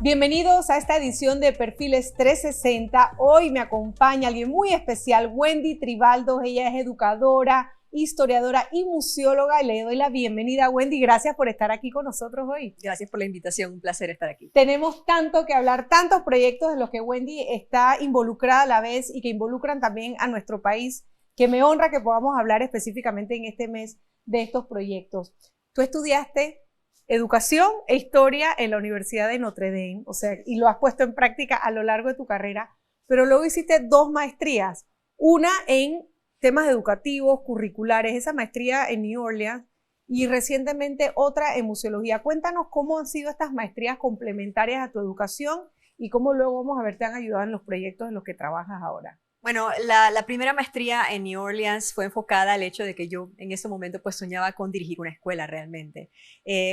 Bienvenidos a esta edición de Perfiles 360. Hoy me acompaña alguien muy especial, Wendy Tribaldos. Ella es educadora, historiadora y museóloga. Y le doy la bienvenida, Wendy. Gracias por estar aquí con nosotros hoy. Gracias por la invitación, un placer estar aquí. Tenemos tanto que hablar, tantos proyectos en los que Wendy está involucrada a la vez y que involucran también a nuestro país, que me honra que podamos hablar específicamente en este mes de estos proyectos. Tú estudiaste Educación e Historia en la Universidad de Notre Dame, o sea, y lo has puesto en práctica a lo largo de tu carrera, pero luego hiciste dos maestrías, una en temas educativos, curriculares, esa maestría en New Orleans, y recientemente otra en museología. Cuéntanos cómo han sido estas maestrías complementarias a tu educación y cómo luego vamos a ver te han ayudado en los proyectos en los que trabajas ahora. Bueno, la primera maestría en New Orleans fue enfocada al hecho de que yo en ese momento pues soñaba con dirigir una escuela realmente.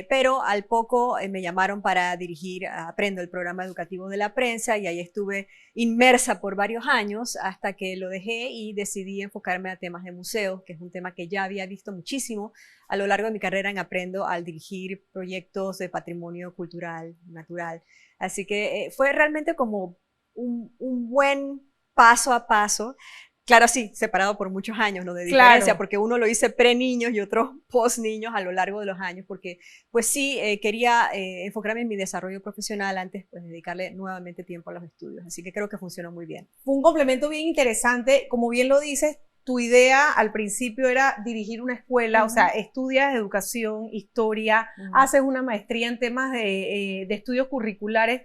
Pero al poco me llamaron para dirigir Aprendo, el programa educativo de la prensa, y ahí estuve inmersa por varios años hasta que lo dejé y decidí enfocarme a temas de museos, que es un tema que ya había visto muchísimo a lo largo de mi carrera en Aprendo al dirigir proyectos de patrimonio cultural, natural. Así que fue realmente como un buen paso a paso, claro, sí, separado por muchos años, ¿no? De diferencia, claro, porque uno lo hice pre-niños y otro post-niños a lo largo de los años, porque pues sí, quería enfocarme en mi desarrollo profesional antes, pues dedicarle nuevamente tiempo a los estudios, así que creo que funcionó muy bien. Fue un complemento bien interesante, como bien lo dices, tu idea al principio era dirigir una escuela, o sea, estudias educación, historia, haces una maestría en temas de estudios curriculares.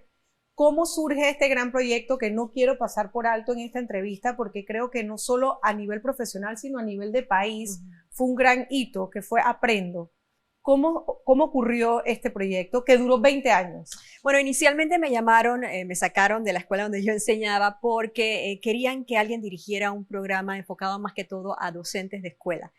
¿Cómo surge este gran proyecto que no quiero pasar por alto en esta entrevista? Porque creo que no solo a nivel profesional, sino a nivel de país, fue un gran hito que fue Aprendo. ¿Cómo ocurrió este proyecto que duró 20 años? Bueno, inicialmente me llamaron, me sacaron de la escuela donde yo enseñaba porque querían que alguien dirigiera un programa enfocado más que todo a docentes de escuela.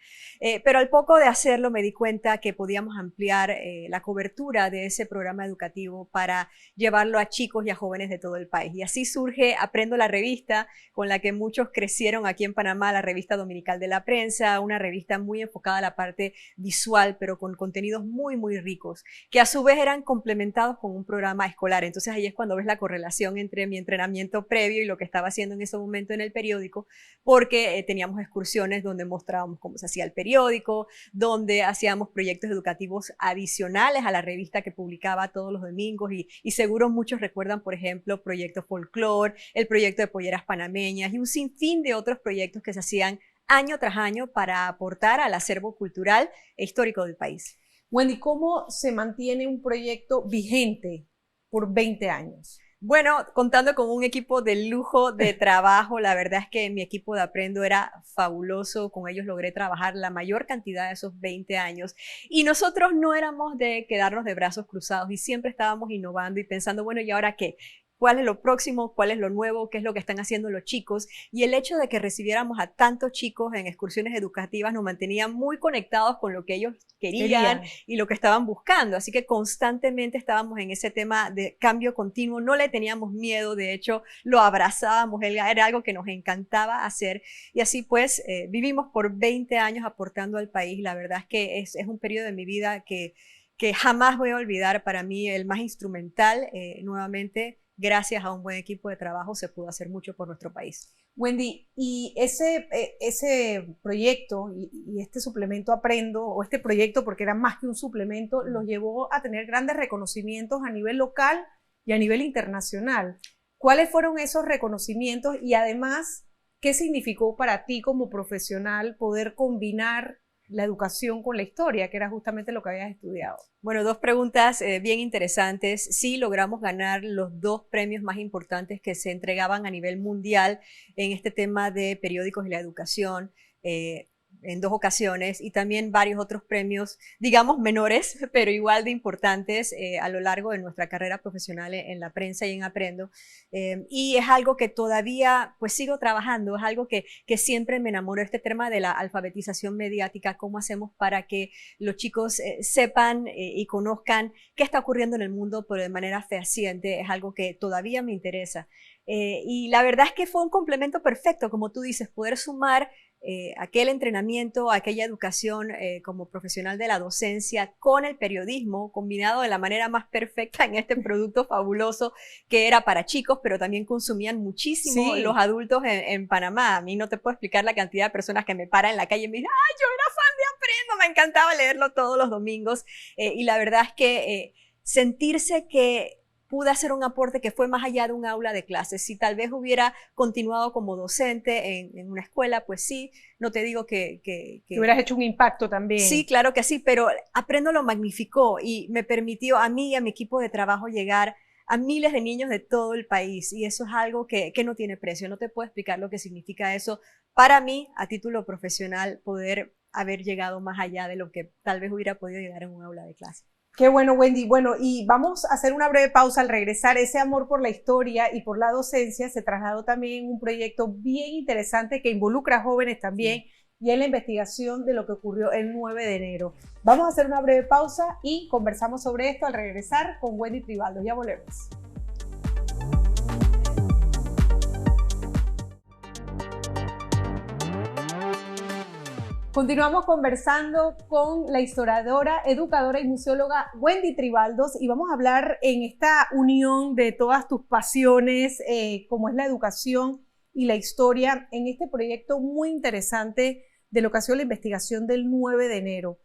Pero al poco de hacerlo me di cuenta que podíamos ampliar la cobertura de ese programa educativo para llevarlo a chicos y a jóvenes de todo el país. Y así surge Aprendo, la revista con la que muchos crecieron aquí en Panamá, la revista dominical de la prensa, una revista muy enfocada a la parte visual, pero con contenidos muy, muy ricos, que a su vez eran complementados con un programa escolar. Entonces ahí es cuando ves la correlación entre mi entrenamiento previo y lo que estaba haciendo en ese momento en el periódico, porque teníamos excursiones donde mostrábamos cómo se hacía el periódico, donde hacíamos proyectos educativos adicionales a la revista que publicaba todos los domingos, y seguro muchos recuerdan, por ejemplo, Proyecto Folklore, el proyecto de Polleras Panameñas y un sinfín de otros proyectos que se hacían año tras año para aportar al acervo cultural e histórico del país. Wendy, ¿cómo se mantiene un proyecto vigente por 20 años? Bueno, contando con un equipo de lujo de trabajo, la verdad es que mi equipo de Aprendo era fabuloso, con ellos logré trabajar la mayor cantidad de esos 20 años y nosotros no éramos de quedarnos de brazos cruzados y siempre estábamos innovando y pensando, bueno, ¿y ahora qué? ¿Cuál es lo próximo? ¿Cuál es lo nuevo? ¿Qué es lo que están haciendo los chicos? Y el hecho de que recibiéramos a tantos chicos en excursiones educativas nos mantenía muy conectados con lo que ellos querían y lo que estaban buscando. Así que constantemente estábamos en ese tema de cambio continuo. No le teníamos miedo, de hecho lo abrazábamos, era algo que nos encantaba hacer. Y así pues vivimos por 20 años aportando al país. La verdad es que es un periodo de mi vida que jamás voy a olvidar. Para mí el más instrumental, nuevamente, gracias a un buen equipo de trabajo se pudo hacer mucho por nuestro país. Wendy, y ese proyecto y este suplemento Aprendo, o este proyecto, porque era más que un suplemento, los llevó a tener grandes reconocimientos a nivel local y a nivel internacional. ¿Cuáles fueron esos reconocimientos y además qué significó para ti como profesional poder combinar la educación con la historia, que era justamente lo que habías estudiado? Bueno, dos preguntas bien interesantes. Sí, logramos ganar los dos premios más importantes que se entregaban a nivel mundial en este tema de periódicos y la educación. En dos ocasiones, y también varios otros premios, digamos menores, pero igual de importantes a lo largo de nuestra carrera profesional en la prensa y en Aprendo. Y es algo que todavía pues sigo trabajando, es algo que siempre me enamoró, este tema de la alfabetización mediática, cómo hacemos para que los chicos sepan y conozcan qué está ocurriendo en el mundo, pero de manera fehaciente, es algo que todavía me interesa. Y la verdad es que fue un complemento perfecto, como tú dices, poder sumar aquel entrenamiento, aquella educación como profesional de la docencia con el periodismo combinado de la manera más perfecta en este producto fabuloso que era para chicos, pero también consumían muchísimo los adultos en Panamá. A mí no te puedo explicar la cantidad de personas que me paran en la calle y me dicen, ¡ay, yo era fan de Aprendo! Me encantaba leerlo todos los domingos. Y la verdad es que sentirse que pude hacer un aporte que fue más allá de un aula de clases. Si tal vez hubiera continuado como docente en una escuela, pues sí, no te digo que hubieras hecho un impacto también. Sí, claro que sí, pero Aprendo lo magnificó y me permitió a mí y a mi equipo de trabajo llegar a miles de niños de todo el país, y eso es algo que no tiene precio. No te puedo explicar lo que significa eso para mí, a título profesional, poder haber llegado más allá de lo que tal vez hubiera podido llegar en un aula de clase. Qué bueno, Wendy. Bueno, y vamos a hacer una breve pausa. Al regresar. Ese amor por la historia y por la docencia se trasladó también en un proyecto bien interesante que involucra a jóvenes también, y en la investigación de lo que ocurrió el 9 de enero. Vamos a hacer una breve pausa y conversamos sobre esto al regresar con Wendy Tribaldos. Ya volvemos. Continuamos conversando con la historiadora, educadora y museóloga Wendy Tribaldos, y vamos a hablar en esta unión de todas tus pasiones, como es la educación y la historia, en este proyecto muy interesante de lo que ha sido la investigación del 9 de enero.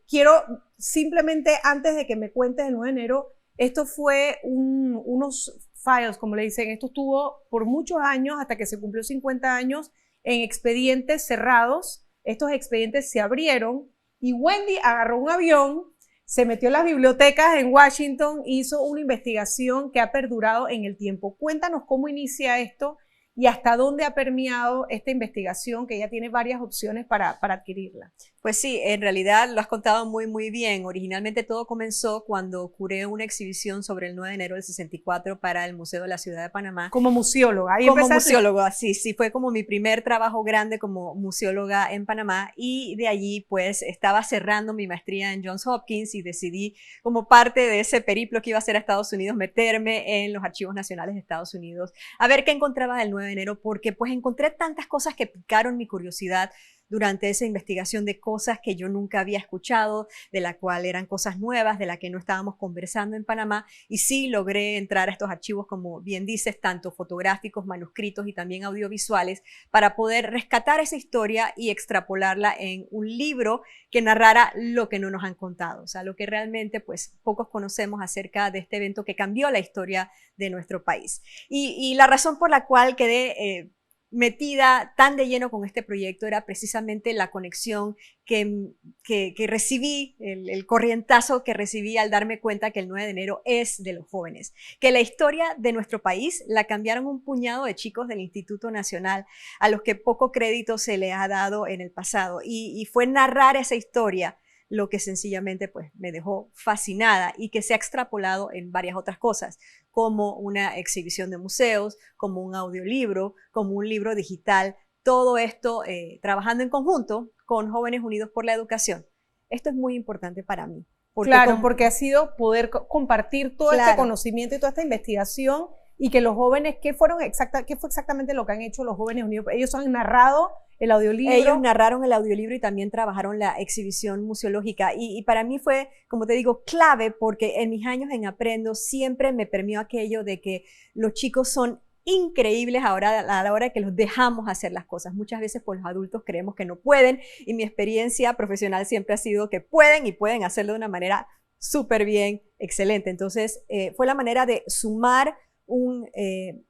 Quiero simplemente, antes de que me cuentes el 9 de enero, esto fue unos files, como le dicen, esto estuvo por muchos años, hasta que se cumplió 50 años, en expedientes cerrados. Estos expedientes se abrieron y Wendy agarró un avión, se metió en las bibliotecas en Washington, hizo una investigación que ha perdurado en el tiempo. Cuéntanos cómo inicia esto y hasta dónde ha permeado esta investigación, que ya tiene varias opciones para adquirirla. Pues sí, en realidad lo has contado muy, muy bien. Originalmente todo comenzó cuando curé una exhibición sobre el 9 de enero del 64 para el Museo de la Ciudad de Panamá. Como museóloga. Ahí como museóloga, sí, fue como mi primer trabajo grande como museóloga en Panamá, y de allí pues estaba cerrando mi maestría en Johns Hopkins y decidí, como parte de ese periplo que iba a hacer a Estados Unidos, meterme en los archivos nacionales de Estados Unidos a ver qué encontraba del 9 de enero, porque pues encontré tantas cosas que picaron mi curiosidad durante esa investigación, de cosas que yo nunca había escuchado, de la cual eran cosas nuevas, de la que no estábamos conversando en Panamá, y sí logré entrar a estos archivos, como bien dices, tanto fotográficos, manuscritos y también audiovisuales, para poder rescatar esa historia y extrapolarla en un libro que narrara lo que no nos han contado, o sea, lo que realmente pues pocos conocemos acerca de este evento que cambió la historia de nuestro país. Y la razón por la cual quedé metida tan de lleno con este proyecto era precisamente la conexión que recibí, el corrientazo que recibí al darme cuenta que el 9 de enero es de los jóvenes, que la historia de nuestro país la cambiaron un puñado de chicos del Instituto Nacional a los que poco crédito se le ha dado en el pasado, y fue narrar esa historia lo que sencillamente pues me dejó fascinada, y que se ha extrapolado en varias otras cosas, como una exhibición de museos, como un audiolibro, como un libro digital, todo esto trabajando en conjunto con Jóvenes Unidos por la Educación. Esto es muy importante para mí. Porque ha sido poder compartir todo este conocimiento y toda esta investigación, y que los jóvenes, ¿qué fue exactamente lo que han hecho los Jóvenes Unidos? Ellos han narrado el audiolibro. Ellos narraron el audiolibro y también trabajaron la exhibición museológica, y para mí fue, como te digo, clave, porque en mis años en Aprendo siempre me permeó aquello de que los chicos son increíbles ahora a la hora de que los dejamos hacer las cosas. Muchas veces pues los adultos creemos que no pueden, y mi experiencia profesional siempre ha sido que pueden, y pueden hacerlo de una manera súper bien, excelente. Entonces fue la manera de sumar un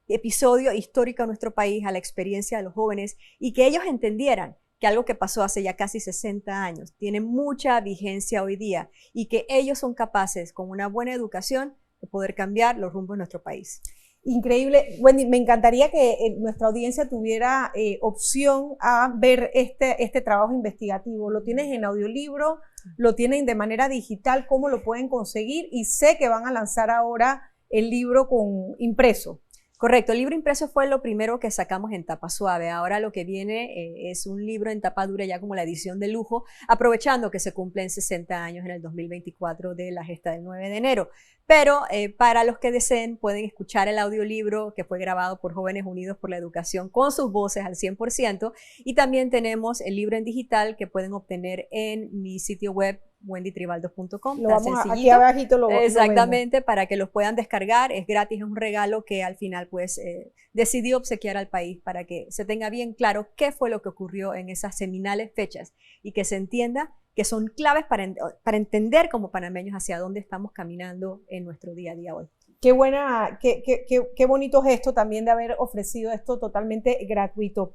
episodio histórico a nuestro país, a la experiencia de los jóvenes, y que ellos entendieran que algo que pasó hace ya casi 60 años tiene mucha vigencia hoy día, y que ellos son capaces, con una buena educación, de poder cambiar los rumbos de nuestro país. Increíble. Wendy, me encantaría que nuestra audiencia tuviera opción a ver este trabajo investigativo. Lo tienes en audiolibro, lo tienen de manera digital, ¿cómo lo pueden conseguir? Y sé que van a lanzar ahora el libro con impreso. Correcto, el libro impreso fue lo primero que sacamos en tapa suave. Ahora lo que viene es un libro en tapa dura, ya como la edición de lujo, aprovechando que se cumplen 60 años en el 2024 de la gesta del 9 de enero. Pero para los que deseen pueden escuchar el audiolibro que fue grabado por Jóvenes Unidos por la Educación con sus voces al 100%, y también tenemos el libro en digital que pueden obtener en mi sitio web wendytribaldos.com. Lo vamos aquí abajito lo exactamente, para que los puedan descargar. Es gratis, es un regalo que al final pues decidí obsequiar al país para que se tenga bien claro qué fue lo que ocurrió en esas seminales fechas y que se entienda que son claves para entender como panameños hacia dónde estamos caminando en nuestro día a día hoy. Qué buena, qué bonito gesto también de haber ofrecido esto totalmente gratuito.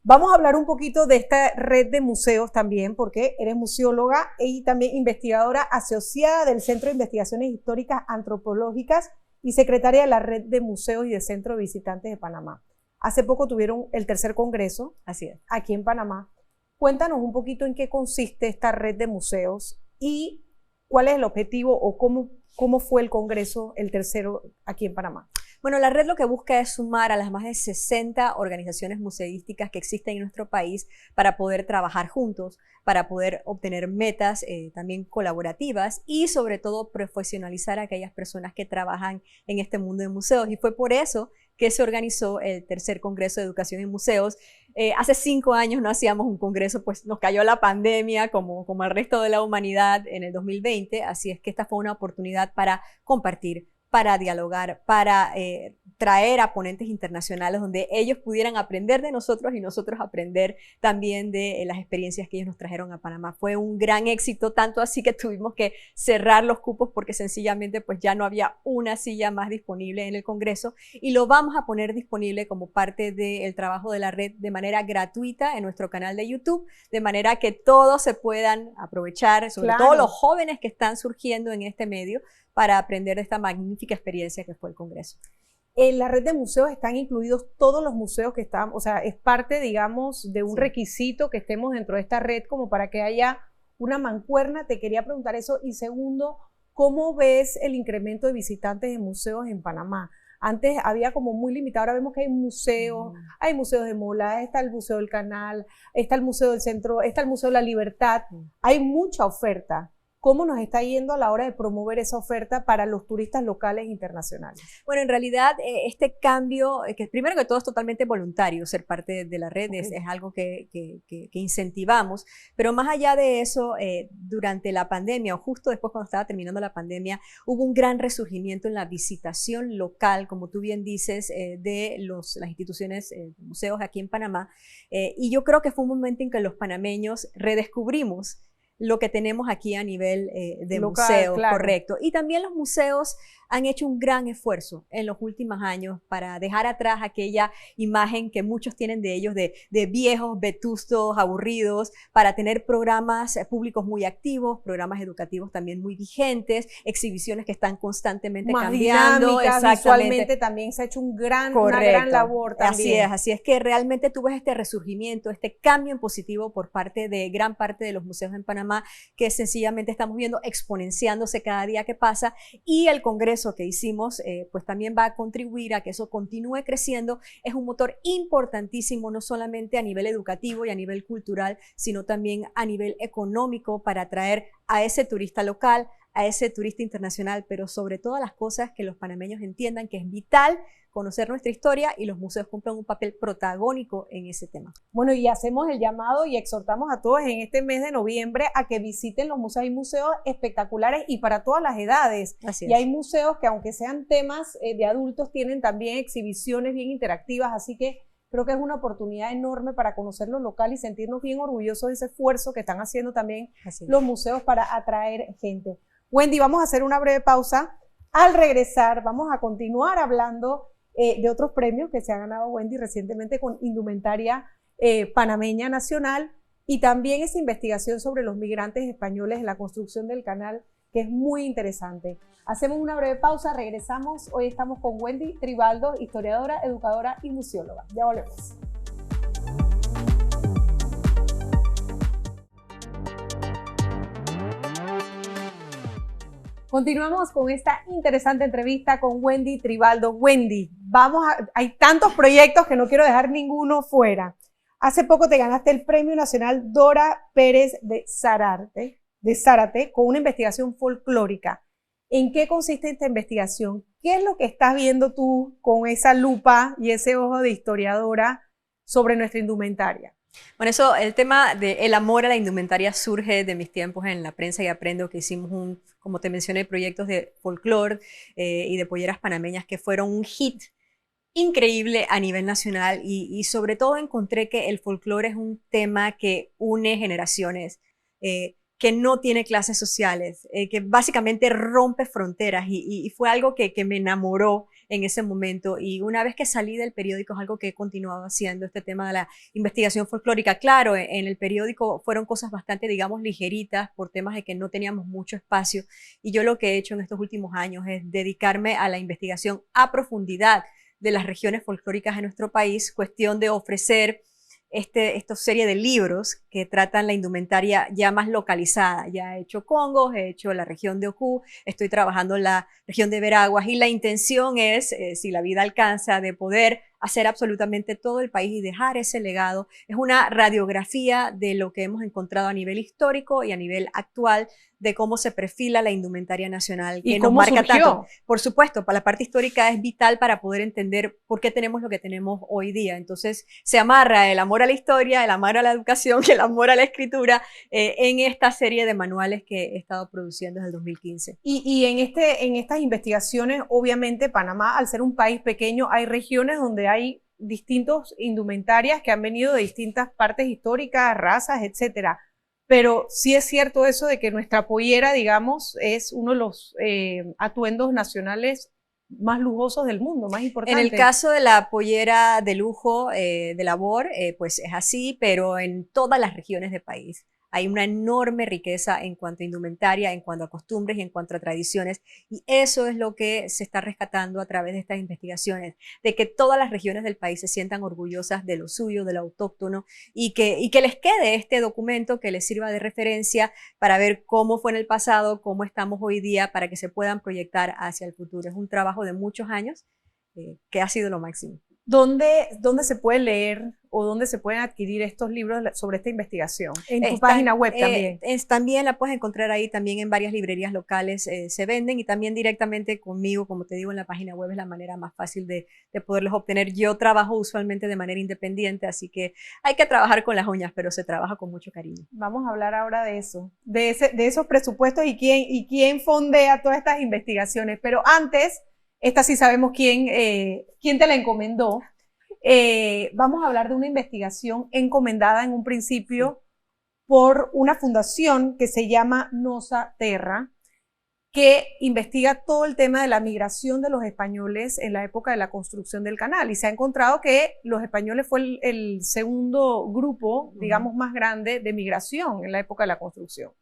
Vamos a hablar un poquito de esta red de museos también, porque eres museóloga y también investigadora asociada del Centro de Investigaciones Históricas Antropológicas y secretaria de la Red de Museos y de Centro de Visitantes de Panamá. Hace poco tuvieron el tercer congreso. Así es. Aquí en Panamá. Cuéntanos un poquito en qué consiste esta red de museos y cuál es el objetivo o cómo fue el congreso, el tercero, aquí en Panamá. Bueno, la red lo que busca es sumar a las más de 60 organizaciones museísticas que existen en nuestro país para poder trabajar juntos, para poder obtener metas también colaborativas y sobre todo profesionalizar a aquellas personas que trabajan en este mundo de museos. Y fue por eso que se organizó el tercer Congreso de Educación en Museos. Hace 5 años no hacíamos un congreso, pues nos cayó la pandemia como al resto de la humanidad en el 2020, así es que esta fue una oportunidad para compartir, para dialogar, para traer a ponentes internacionales donde ellos pudieran aprender de nosotros y nosotros aprender también de las experiencias que ellos nos trajeron a Panamá. Fue un gran éxito, tanto así que tuvimos que cerrar los cupos porque sencillamente pues ya no había una silla más disponible en el Congreso, y lo vamos a poner disponible como parte del trabajo de la red de manera gratuita en nuestro canal de YouTube, de manera que todos se puedan aprovechar, sobre todo los jóvenes que están surgiendo en este medio, para aprender de esta magnífica experiencia que fue el Congreso. En la red de museos están incluidos todos los museos que están, o sea, es parte, digamos, de un requisito que estemos dentro de esta red como para que haya una mancuerna. Te quería preguntar eso. Y segundo, ¿cómo ves el incremento de visitantes de museos en Panamá? Antes había como muy limitado, ahora vemos que hay museos de Mola, está el Museo del Canal, está el Museo del Centro, está el Museo de la Libertad, hay mucha oferta. ¿Cómo nos está yendo a la hora de promover esa oferta para los turistas locales e internacionales? Bueno, en realidad este cambio, que primero que todo es totalmente voluntario ser parte de la red, es algo que incentivamos, pero más allá de eso, durante la pandemia o justo después cuando estaba terminando la pandemia, hubo un gran resurgimiento en la visitación local, como tú bien dices, de las instituciones, museos aquí en Panamá, y yo creo que fue un momento en que los panameños redescubrimos lo que tenemos aquí a nivel de museos, claro. Correcto. Y también los museos han hecho un gran esfuerzo en los últimos años para dejar atrás aquella imagen que muchos tienen de ellos de viejos, vetustos, aburridos, para tener programas públicos muy activos, programas educativos también muy vigentes, exhibiciones que están constantemente cambiando. Visualmente también se ha hecho una gran labor también. Así es que realmente tú ves este resurgimiento, este cambio en positivo por parte de gran parte de los museos en Panamá, que sencillamente estamos viendo exponenciándose cada día que pasa, y el Congreso que hicimos pues también va a contribuir a que eso continúe creciendo. Es un motor importantísimo, no solamente a nivel educativo y a nivel cultural, sino también a nivel económico, para atraer a ese turista local, a ese turista internacional, pero sobre todas las cosas que los panameños entiendan que es vital conocer nuestra historia, y los museos cumplen un papel protagónico en ese tema. Bueno, y hacemos el llamado y exhortamos a todos en este mes de noviembre a que visiten los museos. Hay museos espectaculares y para todas las edades. Y hay museos que, aunque sean temas de adultos, tienen también exhibiciones bien interactivas, así que creo que es una oportunidad enorme para conocer lo local y sentirnos bien orgullosos de ese esfuerzo que están haciendo también los museos para atraer gente. Wendy, vamos a hacer una breve pausa. Al regresar vamos a continuar hablando de otros premios que se ha ganado Wendy recientemente con indumentaria panameña nacional, y también esa investigación sobre los migrantes españoles en la construcción del canal, que es muy interesante. Hacemos una breve pausa, regresamos. Hoy estamos con Wendy Tribaldos, historiadora, educadora y museóloga. Ya volvemos. Continuamos con esta interesante entrevista con Wendy Tribaldos. Wendy, hay tantos proyectos que no quiero dejar ninguno fuera. Hace poco te ganaste el Premio Nacional Dora Pérez de Zárate con una investigación folclórica. ¿En qué consiste esta investigación? ¿Qué es lo que estás viendo tú con esa lupa y ese ojo de historiadora sobre nuestra indumentaria? Bueno, el tema del amor a la indumentaria surge de mis tiempos en la prensa y aprendo, que hicimos como te mencioné, proyectos de folclore y de polleras panameñas que fueron un hit increíble a nivel nacional y sobre todo encontré que el folclore es un tema que une generaciones, que no tiene clases sociales, que básicamente rompe fronteras y fue algo que me enamoró en ese momento. Y una vez que salí del periódico es algo que he continuado haciendo, este tema de la investigación folclórica. Claro, en el periódico fueron cosas bastante, digamos, ligeritas por temas de que no teníamos mucho espacio y yo lo que he hecho en estos últimos años es dedicarme a la investigación a profundidad de las regiones folclóricas de nuestro país, cuestión de ofrecer esta serie de libros que tratan la indumentaria ya más localizada. Ya he hecho Congos, he hecho la región de Ocú, estoy trabajando en la región de Veraguas y la intención es, si la vida alcanza, de poder hacer absolutamente todo el país y dejar ese legado. Es una radiografía de lo que hemos encontrado a nivel histórico y a nivel actual de cómo se perfila la indumentaria nacional que nos marca tanto. Por supuesto, para la parte histórica es vital para poder entender por qué tenemos lo que tenemos hoy día. Entonces se amarra el amor a la historia, el amor a la educación, el amor a la escritura en esta serie de manuales que he estado produciendo desde el 2015. Y en estas investigaciones, obviamente Panamá, al ser un país pequeño, hay regiones donde hay distintos indumentarias que han venido de distintas partes históricas, razas, etcétera. Pero sí es cierto eso de que nuestra pollera, digamos, es uno de los atuendos nacionales más lujosos del mundo, más importantes. En el caso de la pollera de lujo de labor, pues es así, pero en todas las regiones del país hay una enorme riqueza en cuanto a indumentaria, en cuanto a costumbres y en cuanto a tradiciones, y eso es lo que se está rescatando a través de estas investigaciones, de que todas las regiones del país se sientan orgullosas de lo suyo, de lo autóctono, y que les quede este documento que les sirva de referencia para ver cómo fue en el pasado, cómo estamos hoy día, para que se puedan proyectar hacia el futuro. Es un trabajo de muchos años que ha sido lo máximo. ¿Dónde se puede leer o dónde se pueden adquirir estos libros sobre esta investigación? En tu página web también. También la puedes encontrar ahí, también en varias librerías locales se venden y también directamente conmigo, como te digo, en la página web es la manera más fácil de poderlos obtener. Yo trabajo usualmente de manera independiente, así que hay que trabajar con las uñas, pero se trabaja con mucho cariño. Vamos a hablar ahora de eso, de esos presupuestos y quién fondea todas estas investigaciones. Pero antes, esta sí sabemos quién te la encomendó. Vamos a hablar de una investigación encomendada en un principio por una fundación que se llama Nosa Terra, que investiga todo el tema de la migración de los españoles en la época de la construcción del canal. Y se ha encontrado que los españoles fue el segundo grupo, digamos, más grande de migración en la época de la construcción.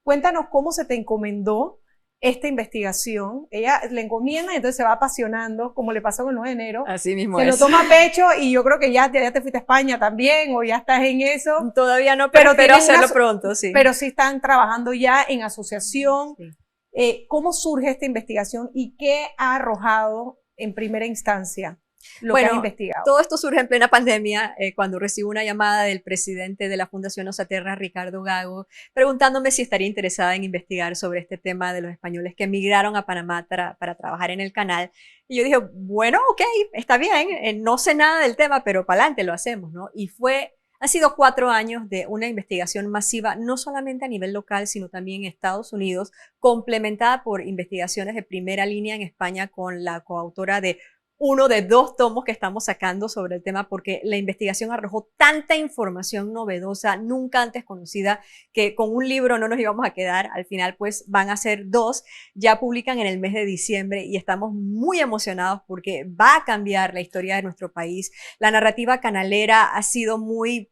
Cuéntanos cómo se te encomendó esta investigación. Ella le encomienda y entonces se va apasionando, como le pasó con el 9 de enero. Así mismo se es. lo toma a pecho y yo creo que ya te fuiste a España también o ya estás en eso. Todavía no, pero espero hacerlo pronto, sí. Pero sí están trabajando ya en asociación. Sí. ¿Cómo surge esta investigación y qué ha arrojado en primera instancia lo que has investigado? Todo esto surge en plena pandemia, cuando recibo una llamada del presidente de la Fundación Nosa Terra, Ricardo Gago, preguntándome si estaría interesada en investigar sobre este tema de los españoles que emigraron a Panamá para trabajar en el canal. Y yo dije, bueno, ok, está bien, no sé nada del tema, pero para adelante lo hacemos, ¿no? Y han sido 4 años de una investigación masiva, no solamente a nivel local, sino también en Estados Unidos, complementada por investigaciones de primera línea en España con la coautora de uno de 2 tomos que estamos sacando sobre el tema, porque la investigación arrojó tanta información novedosa, nunca antes conocida, que con un libro no nos íbamos a quedar. Al final, pues, van a ser 2, ya publican en el mes de diciembre y estamos muy emocionados porque va a cambiar la historia de nuestro país. La narrativa canalera ha sido muy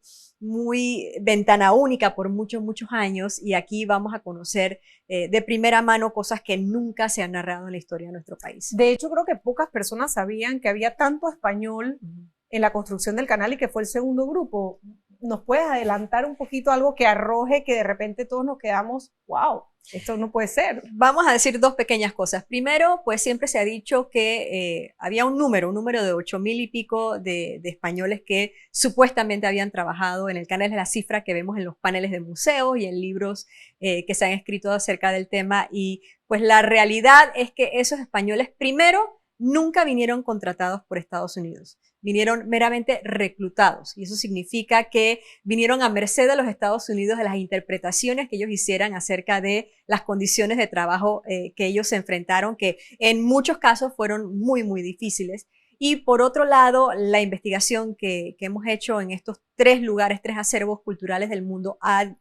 ventana única por muchos años y aquí vamos a conocer de primera mano cosas que nunca se han narrado en la historia de nuestro país. De hecho, creo que pocas personas sabían que había tanto español en la construcción del canal y que fue el segundo grupo. nos puedes adelantar un poquito algo que arroje, que de repente todos nos quedamos, wow, esto no puede ser? Vamos a decir dos pequeñas cosas. Primero, pues siempre se ha dicho que había un número de 8,000 y pico de españoles que supuestamente habían trabajado en el canal, de la cifra que vemos en los paneles de museos y en libros que se han escrito acerca del tema. Y pues la realidad es que esos españoles, primero, nunca vinieron contratados por Estados Unidos. Vinieron meramente reclutados, y eso significa que vinieron a merced de los Estados Unidos de las interpretaciones que ellos hicieran acerca de las condiciones de trabajo que ellos se enfrentaron, que en muchos casos fueron muy, muy difíciles. Y por otro lado, la investigación que hemos hecho en estos 3 lugares, 3 acervos culturales del mundo ha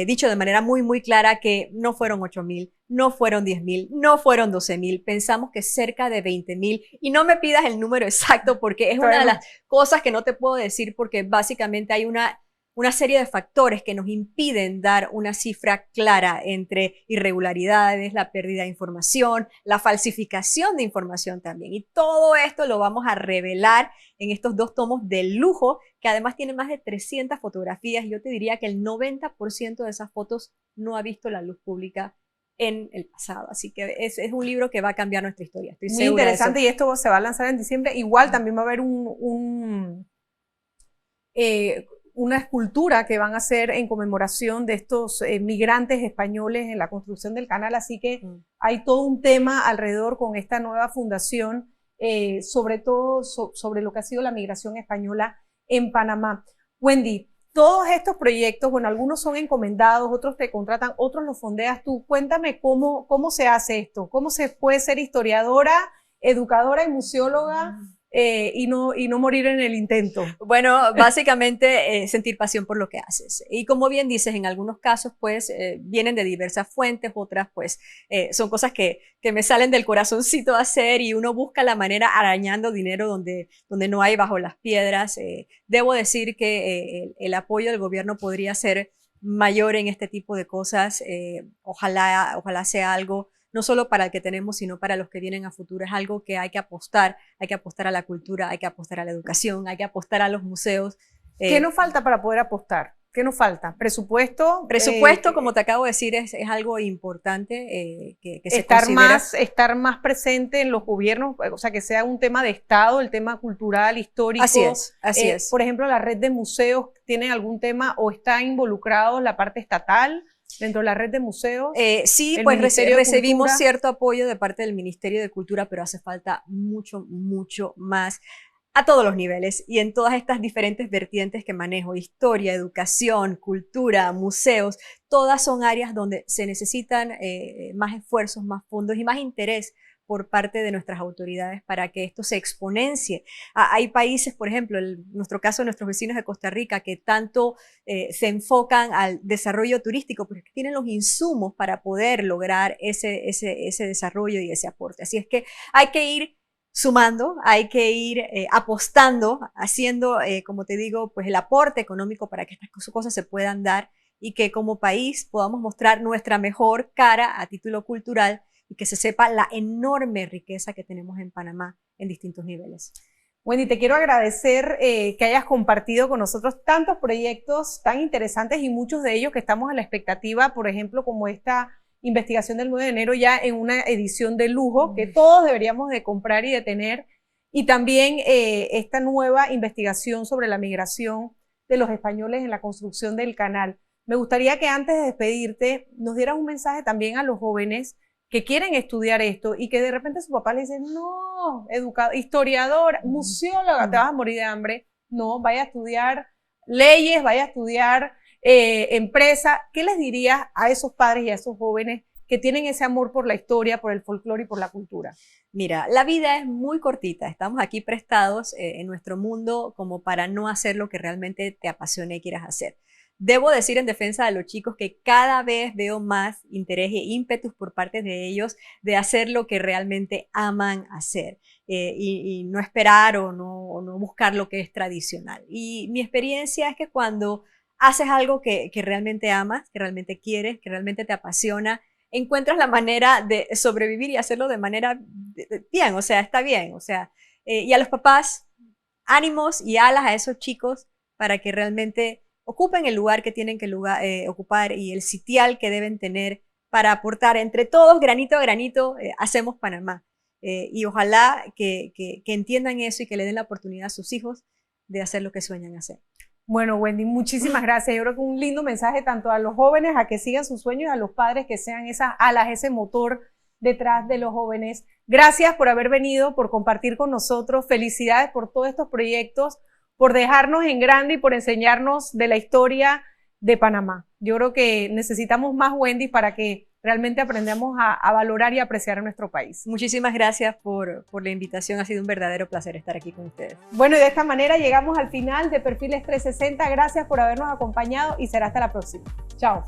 dicho de manera muy, muy clara que no fueron 8,000, no fueron 10,000, no fueron 12,000, pensamos que cerca de 20,000, y no me pidas el número exacto porque es una de las cosas que no te puedo decir, porque básicamente hay una serie de factores que nos impiden dar una cifra clara entre irregularidades, la pérdida de información, la falsificación de información también. Y todo esto lo vamos a revelar en estos 2 tomos de lujo, que además tienen más de 300 fotografías. Y yo te diría que el 90% de esas fotos no ha visto la luz pública en el pasado. Así que es un libro que va a cambiar nuestra historia. Estoy muy segura interesante, de eso. y esto se va a lanzar en diciembre. Igual también va a haber una escultura que van a hacer en conmemoración de estos migrantes españoles en la construcción del canal, así que hay todo un tema alrededor con esta nueva fundación, sobre todo sobre lo que ha sido la migración española en Panamá. Wendy, todos estos proyectos, bueno, algunos son encomendados, otros te contratan, otros los fondeas tú. Cuéntame cómo se hace esto, cómo se puede ser historiadora, educadora y museóloga y no morir en el intento. Bueno, básicamente sentir pasión por lo que haces. Y como bien dices, en algunos casos pues vienen de diversas fuentes, otras pues son cosas que me salen del corazoncito a hacer, y uno busca la manera arañando dinero donde no hay bajo las piedras. Debo decir que el apoyo del gobierno podría ser mayor en este tipo de cosas. Ojalá sea algo no solo para el que tenemos, sino para los que vienen a futuro. Es algo que hay que apostar a la cultura, hay que apostar a la educación, hay que apostar a los museos. ¿Qué nos falta para poder apostar? ¿Qué nos falta? ¿Presupuesto? Presupuesto, como te acabo de decir, es algo importante que se considera. Estar más presente en los gobiernos, o sea, que sea un tema de Estado, el tema cultural, histórico. Así es. Por ejemplo, la red de museos, ¿tienen algún tema o está involucrado la parte estatal dentro de la red de museos? Sí, pues recibimos cierto apoyo de parte del Ministerio de Cultura, pero hace falta mucho, mucho más a todos los niveles y en todas estas diferentes vertientes que manejo: historia, educación, cultura, museos. Todas son áreas donde se necesitan más esfuerzos, más fondos y más interés por parte de nuestras autoridades para que esto se exponencie. Hay países, por ejemplo, en nuestro caso, nuestros vecinos de Costa Rica, que tanto se enfocan al desarrollo turístico, porque tienen los insumos para poder lograr ese desarrollo y ese aporte. Así es que hay que ir sumando, hay que ir apostando, haciendo, como te digo, pues el aporte económico para que estas cosas se puedan dar, y que como país podamos mostrar nuestra mejor cara a título cultural, y que se sepa la enorme riqueza que tenemos en Panamá en distintos niveles. Wendy, te quiero agradecer que hayas compartido con nosotros tantos proyectos tan interesantes, y muchos de ellos que estamos a la expectativa, por ejemplo, como esta investigación del 9 de enero ya en una edición de lujo que todos deberíamos de comprar y de tener, y también esta nueva investigación sobre la migración de los españoles en la construcción del canal. Me gustaría que antes de despedirte nos dieras un mensaje también a los jóvenes que quieren estudiar esto y que de repente su papá le dice: no, historiador, museóloga, te vas a morir de hambre. No, vaya a estudiar leyes, vaya a estudiar empresa. ¿Qué les dirías a esos padres y a esos jóvenes que tienen ese amor por la historia, por el folclore y por la cultura? Mira, la vida es muy cortita. Estamos aquí prestados en nuestro mundo como para no hacer lo que realmente te apasione y quieras hacer. Debo decir en defensa de los chicos que cada vez veo más interés e ímpetus por parte de ellos de hacer lo que realmente aman hacer, y no esperar o no buscar lo que es tradicional. Y mi experiencia es que cuando haces algo que realmente amas, que realmente quieres, que realmente te apasiona, encuentras la manera de sobrevivir y hacerlo de manera bien, o sea, está bien. O sea, y a los papás, ánimos y alas a esos chicos para que realmente ocupen el lugar que tienen que ocupar y el sitial que deben tener para aportar entre todos, granito a granito, hacemos Panamá. Y ojalá que entiendan eso y que le den la oportunidad a sus hijos de hacer lo que sueñan hacer. Bueno, Wendy, muchísimas gracias. Yo creo que un lindo mensaje tanto a los jóvenes a que sigan sus sueños y a los padres que sean esas alas, ese motor detrás de los jóvenes. Gracias por haber venido, por compartir con nosotros. Felicidades por todos estos proyectos, por dejarnos en grande y por enseñarnos de la historia de Panamá. Yo creo que necesitamos más Wendy para que realmente aprendamos a valorar y apreciar a nuestro país. Muchísimas gracias por la invitación. Ha sido un verdadero placer estar aquí con ustedes. Bueno, y de esta manera llegamos al final de Perfiles 360. Gracias por habernos acompañado y será hasta la próxima. Chao.